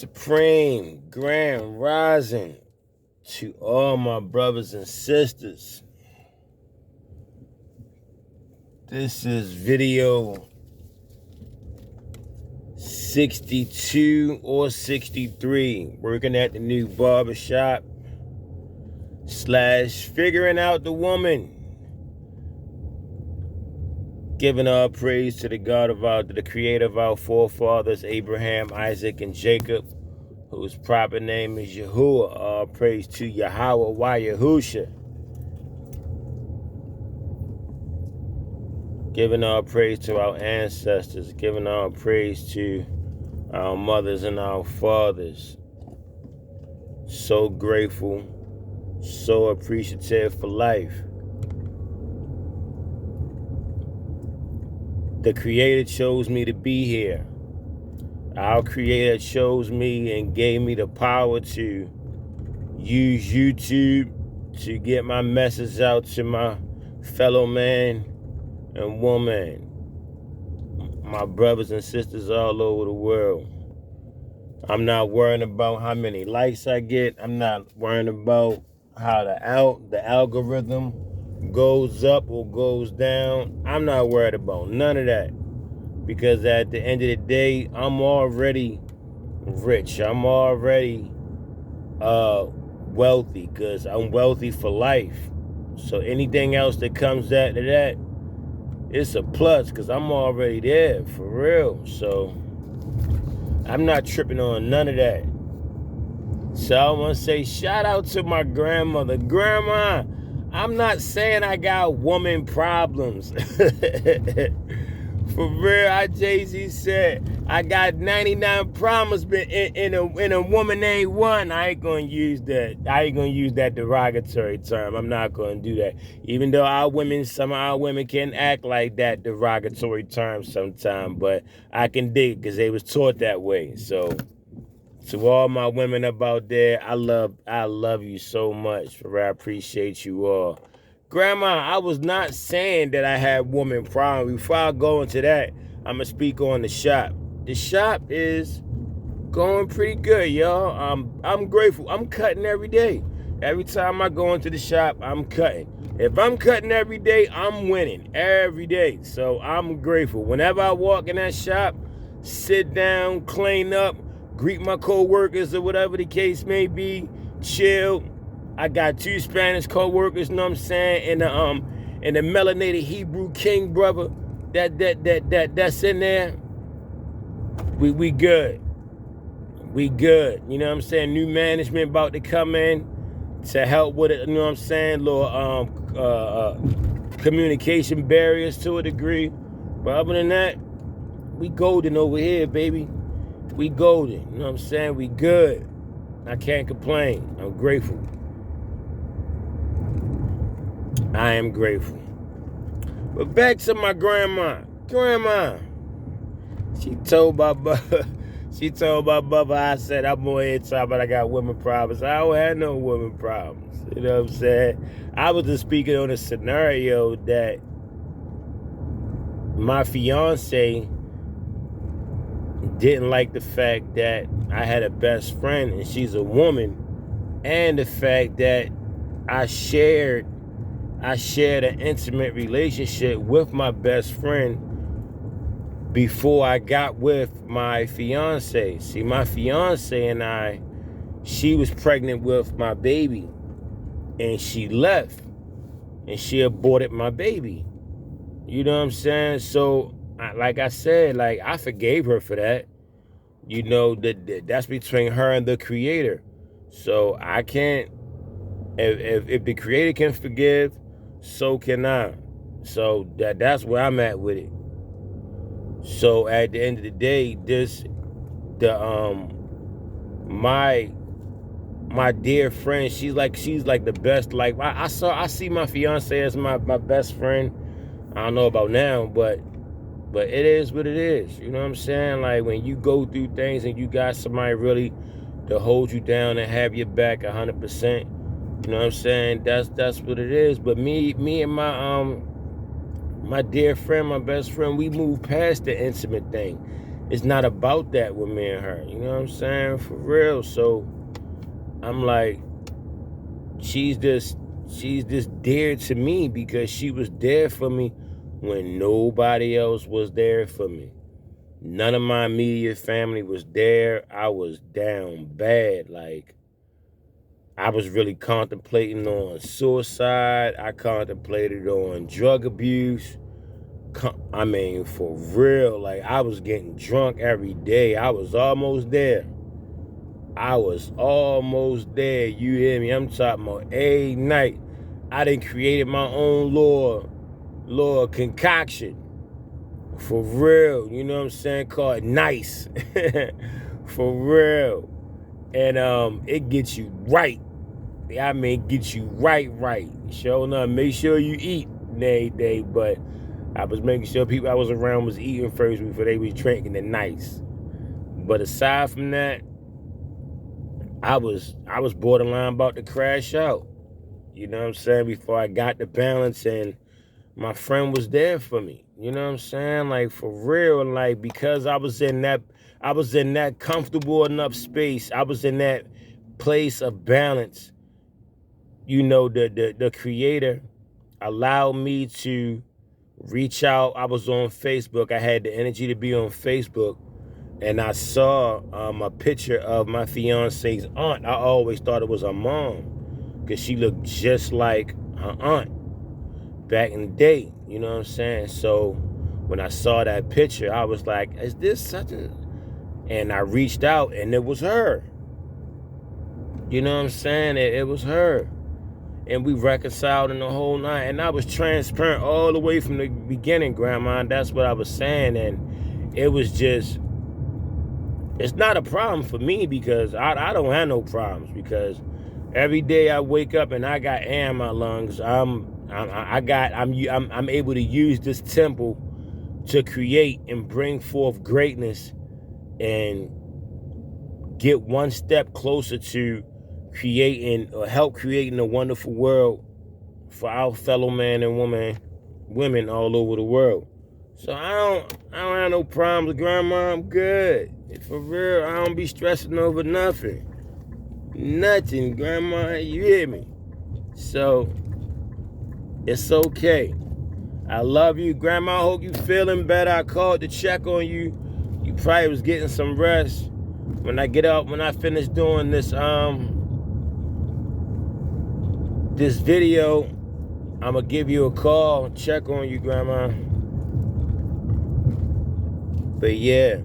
Supreme Grand Rising to all my brothers and sisters. This is video 62 or 63. Working at the new barbershop / figuring out the woman. Giving all praise to the God of the creator of our forefathers, Abraham, Isaac, and Jacob, whose proper name is Yahuwah. All praise to Yahweh, Yahusha. Giving all praise to our ancestors, giving all praise to our mothers and our fathers. So grateful, so appreciative for life. The Creator chose me to be here. Our Creator chose me and gave me the power to use YouTube to get my message out to my fellow man and woman, my brothers and sisters all over the world. I'm not worrying about how many likes I get. I'm not worrying about how the algorithm goes up or goes down. I'm not worried about none of that, because at the end of the day, I'm already rich. I'm already wealthy, because I'm wealthy for life. So anything else that comes after that, it's a plus, because I'm already there for real. So I'm not tripping on none of that. So I want to say shout out to my grandmother. Grandma, I'm not saying I got woman problems. For real, Jay-Z said, I got 99 problems, but in a woman ain't one. I ain't gonna use that. I ain't gonna use that derogatory term. I'm not gonna do that. Even though some of our women can act like that derogatory term sometimes, but I can dig it because they was taught that way. So to all my women up out there, I love you so much. For real, I appreciate you all. Grandma, I was not saying that I had woman problems. Before I go into that, I'm going to speak on the shop. The shop is going pretty good, y'all. I'm grateful. I'm cutting every day. Every time I go into the shop, I'm cutting. If I'm cutting every day, I'm winning every day. So I'm grateful. Whenever I walk in that shop, sit down, clean up, greet my co-workers or whatever the case may be, chill. I got 2 Spanish co-workers, you know what I'm saying, and the melanated Hebrew king brother that's in there. We good. We good. You know what I'm saying? New management about to come in to help with it, you know what I'm saying? Little communication barriers to a degree. But other than that, we golden over here, baby. We golden. You know what I'm saying? We good. I can't complain. I'm grateful. I am grateful. But back to my grandma. Grandma, she told my brother, I said, I'm on here talking about I got women problems. I don't have no women problems. You know what I'm saying? I was just speaking on a scenario that my fiance didn't like the fact that I had a best friend and she's a woman, and the fact that I shared an intimate relationship with my best friend before I got with my fiance. See, my fiance and she was pregnant with my baby, and she left, and she aborted my baby. You know what I'm saying? So, like I said, I forgave her for that. You know, that's between her and the Creator. So I can't, if the Creator can forgive, so can I. So that's where I'm at with it. So at the end of the day, my dear friend, she's like the best. Like I see my fiance as my best friend. I don't know about now, but it is what it is. You know what I'm saying? Like when you go through things and you got somebody really to hold you down and have your back 100%. You know what I'm saying? That's what it is. But me and my dear friend, my best friend, we moved past the intimate thing. it's not about that with me and her. You know what I'm saying? For real. So I'm like, she's just dear to me because she was there for me when nobody else was there for me. None of my immediate family was there. I was down bad. Like, I was really contemplating on suicide. I contemplated on drug abuse. I mean, for real, like, I was getting drunk every day. I was almost there. You hear me? I'm talking about every night. I done created my own little concoction. For real, you know what I'm saying? Called Nice. For real. And it gets you right. I mean, get you right. Sure enough, make sure you eat every day, but I was making sure people I was around was eating first before they was drinking the Nice. But aside from that, I was borderline about to crash out. You know what I'm saying? Before I got the balance, and my friend was there for me. You know what I'm saying? Like, for real, like, because I was in that comfortable enough space. I was in that place of balance. You know, the creator allowed me to reach out. I was on Facebook. I had the energy to be on Facebook. And I saw a picture of my fiance's aunt. I always thought it was her mom because she looked just like her aunt back in the day. You know what I'm saying? So when I saw that picture, I was like, is this such a... And I reached out, and it was her. You know what I'm saying? It was her. And we reconciled in the whole night. And I was transparent all the way from the beginning, Grandma. And that's what I was saying. And it was just... It's not a problem for me because I don't have no problems, because every day I wake up and I got air in my lungs. I'm able to use this temple to create and bring forth greatness and get one step closer to creating or help creating a wonderful world for our fellow man and women all over the world. So I don't have no problems, Grandma. I'm good. For real, I don't be stressing over nothing. Nothing, Grandma. You hear me? So it's okay. I love you, Grandma. I hope you feeling better. I called to check on you. You probably was getting some rest. When I get up, when I finish doing this video, I'm gonna give you a call, check on you, Grandma. But yeah.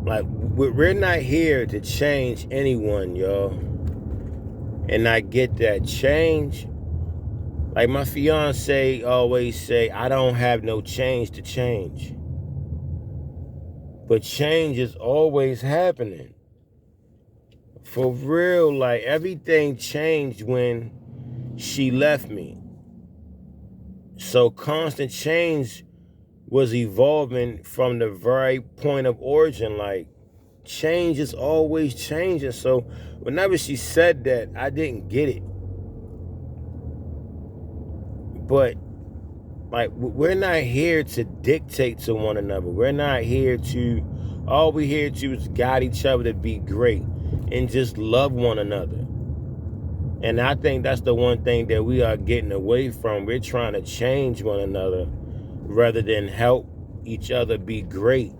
Like, we're not here to change anyone, y'all. And I get that. Change, like my fiance always say, I don't have no change to change. But change is always happening. For real, like, everything changed when she left me. So constant change was evolving from the very point of origin. Like, change is always changing. So whenever she said that, I didn't get it. But, like, we're not here to dictate to one another. We're not here to... All we're here to is guide each other to be great and just love one another. And I think that's the one thing that we are getting away from. We're trying to change one another rather than help each other be great.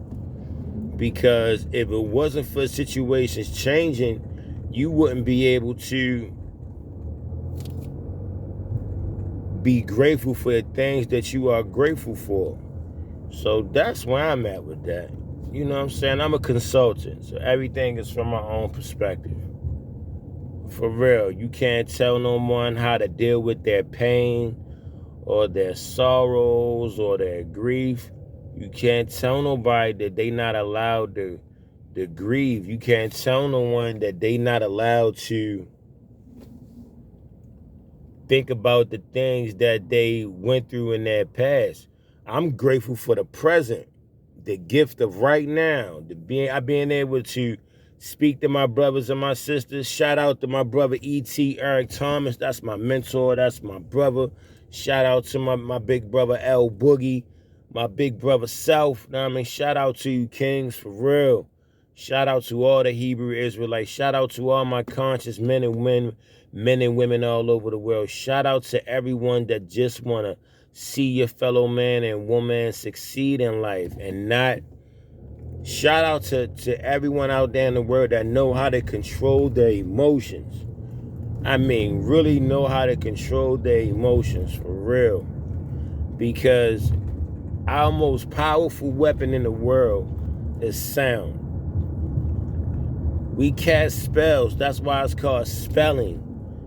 Because if it wasn't for situations changing, you wouldn't be able to be grateful for the things that you are grateful for. So that's where I'm at with that. You know what I'm saying? I'm a consultant, so everything is from my own perspective. For real, you can't tell no one how to deal with their pain or their sorrows or their grief. You can't tell nobody that they not allowed to grieve. You can't tell no one that they not allowed to think about the things that they went through in their past. I'm grateful for the present, the gift of right now, being able to speak to my brothers and my sisters. Shout out to my brother E.T. Eric Thomas. That's my mentor. That's my brother. Shout out to my big brother L Boogie, my big brother Self. Know what I mean? Shout out to you kings, for real. Shout out to all the Hebrew Israelites. Shout out to all my conscious men and women all over the world. Shout out to everyone that just want to see your fellow man and woman succeed in life and not. Shout out to everyone out there in the world that know how to control their emotions. I mean, really know how to control their emotions, for real. Because our most powerful weapon in the world is sound. We cast spells. That's why it's called spelling.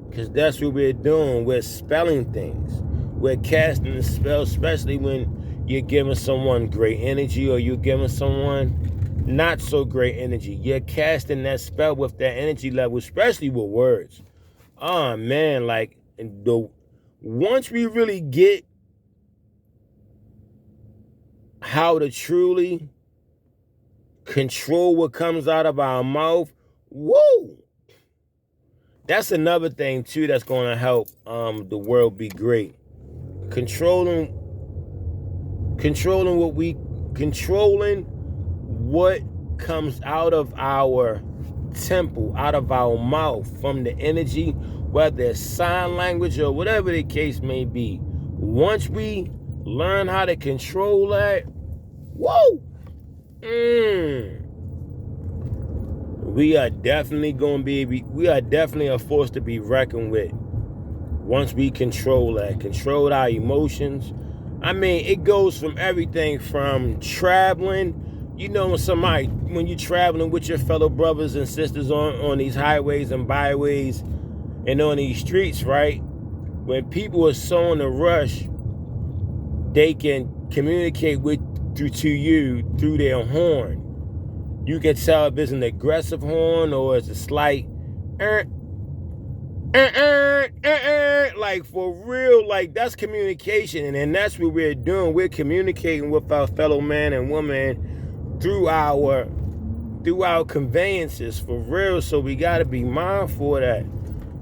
Because that's what we're doing. We're spelling things. We're casting a spell, especially when you're giving someone great energy or you're giving someone not so great energy. You're casting that spell with that energy level, especially with words. Oh man, like once we really get how to truly control what comes out of our mouth, whoa! That's another thing too that's going to help the world be great. Controlling what comes out of our temple, out of our mouth, from the energy, whether it's sign language or whatever the case may be. Once we learn how to control that, whoa, we are definitely a force to be reckoned with. Once we control our emotions. I mean, it goes from everything from traveling. You know, when you're traveling with your fellow brothers and sisters on these highways and byways and on these streets, right? When people are so in a rush, they can communicate to you through their horn. You can tell if it's an aggressive horn or it's a slight like, for real, like, that's communication, and that's what we're doing. We're communicating with our fellow man and woman through our conveyances, for real. So we got to be mindful of that.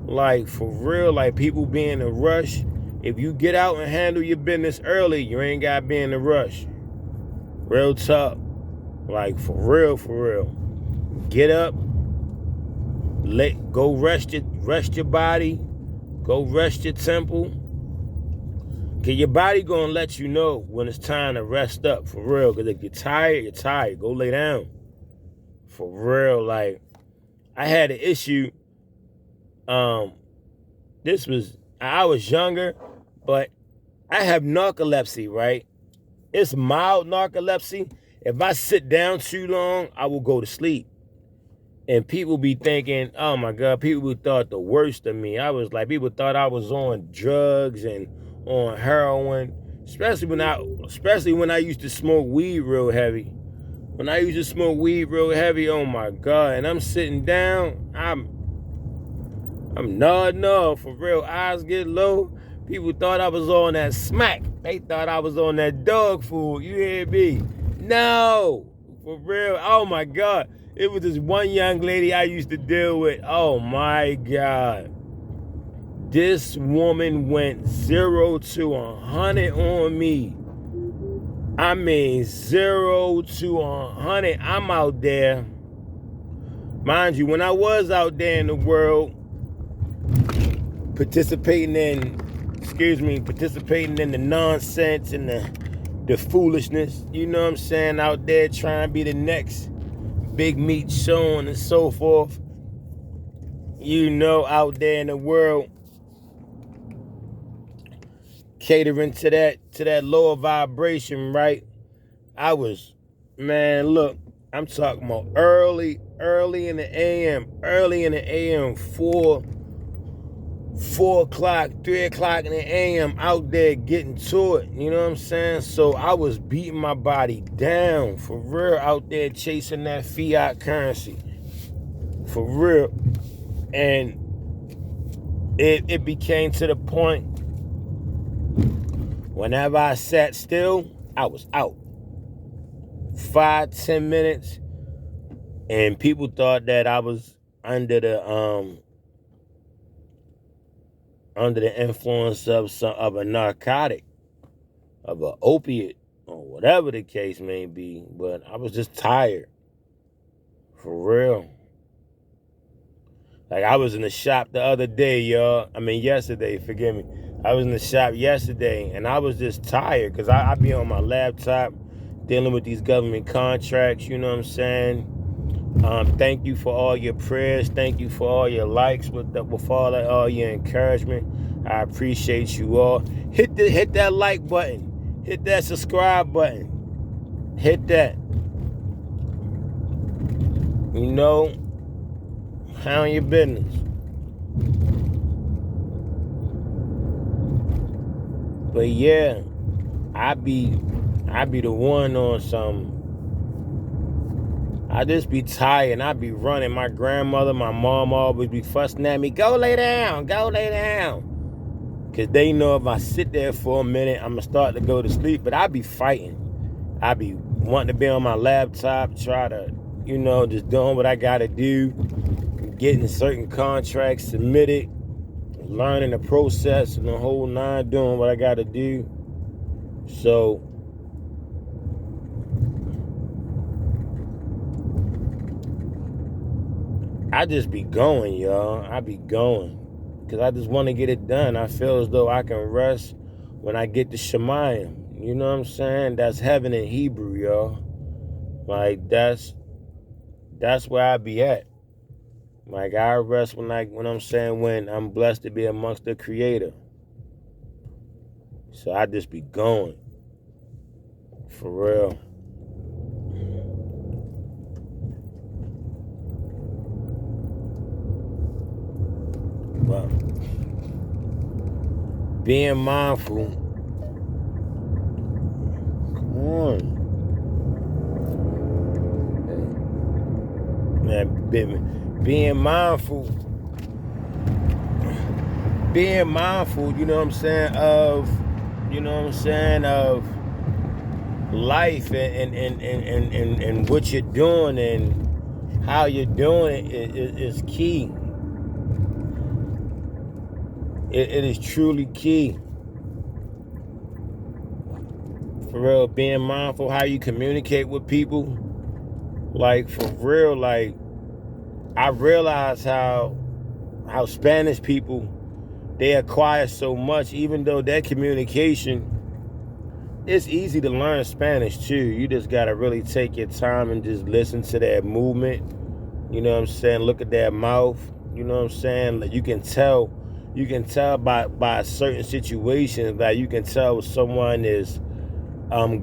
Like, for real, like, people be in a rush. If you get out and handle your business early, you ain't got to be in a rush. Real talk. Like, for real. Get up. Go rest your body. Go rest your temple. Cause your body gonna let you know when it's time to rest up, for real. Cause if you're tired, you're tired. Go lay down. For real. Like, I had an issue. I was younger, but I have narcolepsy, right? It's mild narcolepsy. If I sit down too long, I will go to sleep. And people be thinking, oh my God, people thought the worst of me. I was like, people thought I was on drugs and on heroin, especially when I used to smoke weed real heavy. When I used to smoke weed real heavy, oh my God, and I'm sitting down, I'm nodding off, for real, eyes get low. People thought I was on that smack. They thought I was on that dog food, you hear me? No, for real, oh my God. It was this one young lady I used to deal with. Oh my God. This woman went 0 to 100 on me. I mean, 0 to 100. I'm out there. Mind you, when I was out there in the world, participating in the nonsense and the foolishness, you know what I'm saying, out there trying to be the next big meat, so on and so forth. You know, out there in the world, catering to that lower vibration, right? I was, man, look, I'm talking about early in the AM, 4 o'clock, 3 o'clock in the AM, out there getting to it, you know what I'm saying? So I was beating my body down, for real, out there chasing that fiat currency, for real. And it became to the point, whenever I sat still, I was out. 5-10 minutes, and people thought that I was under the under the influence of a narcotic, of an opiate, or whatever the case may be. But I was just tired. For real. Like, I was in the shop the other day, y'all. I mean, yesterday, forgive me. I was in the shop yesterday, and I was just tired because I be on my laptop dealing with these government contracts, you know what I'm saying? Thank you for all your prayers. Thank you for all your likes, with all your encouragement. I appreciate you all. Hit that like button. Hit that subscribe button. Hit that. You know, handle your business. But yeah, I be the one on some. I just be tired and I be running. My grandmother, my mom always be fussing at me, go lay down. Because they know if I sit there for a minute, I'm going to start to go to sleep. But I be fighting. I be wanting to be on my laptop, try to, just doing what I got to do, getting certain contracts submitted, learning the process and the whole nine, doing what I got to do. So I just be going, y'all. I be going because I just want to get it done. I feel as though I can rest when I get to Shemayim. You know what I'm saying? That's heaven in Hebrew, y'all. Like, that's where I be at. Like, I rest when I'm blessed to be amongst the Creator. So I just be going. For real. But being mindful. Come on. Man, being mindful, you know what I'm saying, of life and what you're doing and how you're doing it is key. It is truly key. For real, being mindful how you communicate with people. Like, for real, like, I realize how Spanish people, they acquire so much, even though their communication, it's easy to learn Spanish too. You just gotta really take your time and just listen to their movement. You know what I'm saying? Look at their mouth. You know what I'm saying? Like, you can tell by certain situations that you can tell if someone is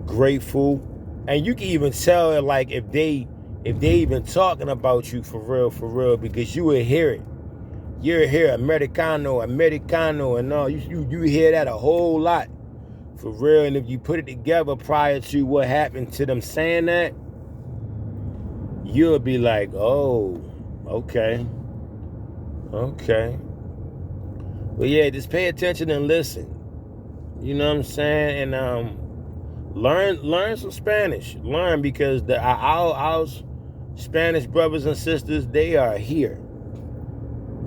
grateful, and you can even tell, like, if they even talking about you for real, because you will hear it. You'll hear Americano, and all. You hear that a whole lot, for real. And if you put it together prior to what happened to them saying that, you'll be like, oh, okay. But yeah, just pay attention and listen. You know what I'm saying? And learn some Spanish. Learn, because our Spanish brothers and sisters, they are here.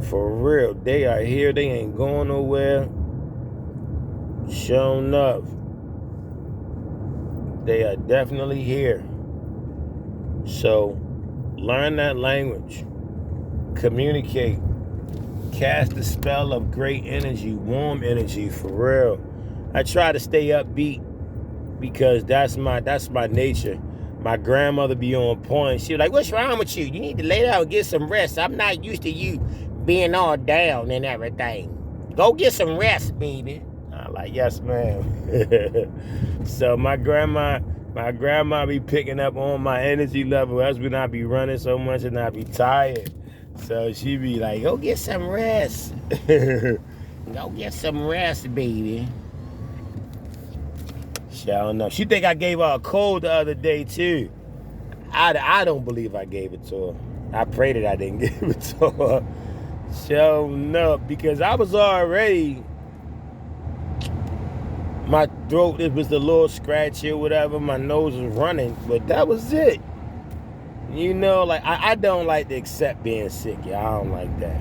For real, they are here. They ain't going nowhere. Sure enough, they are definitely here. So learn that language. Communicate. Cast the spell of great energy, warm energy, for real. I try to stay upbeat because that's my nature. My grandmother be on point. She was like, what's wrong with you? You need to lay down and get some rest. I'm not used to you being all down and everything. Go get some rest, baby. I'm like, yes, ma'am. So my grandma be picking up on my energy level. That's when I be running so much and I be tired. So she be like, go get some rest. Go get some rest, baby. She don't know. She think I gave her a cold the other day, too. I don't believe I gave it to her. I pray that I didn't give it to her. She don't know, because I was already... My throat, it was a little scratchy or whatever. My nose was running, but that was it. You know, like, I don't like to accept being sick, y'all. I don't like that.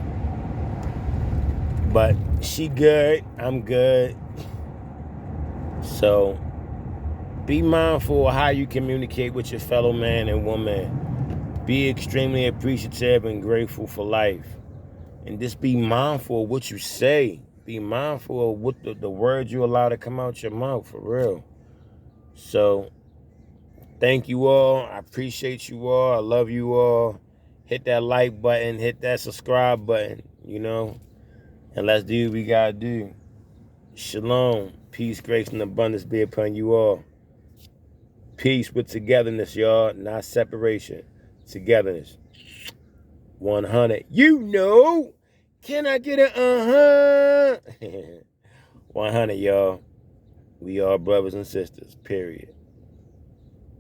But She good. I'm good. So be mindful of how you communicate with your fellow man and woman. Be extremely appreciative and grateful for life. And just be mindful of what you say. Be mindful of what the words you allow to come out your mouth, for real. So thank you all. I appreciate you all. I love you all. Hit that like button. Hit that subscribe button, And let's do what we gotta do. Shalom. Peace, grace, and abundance be upon you all. Peace with togetherness, y'all. Not separation. Togetherness. 100. Can I get an 100, y'all? We are brothers and sisters, period.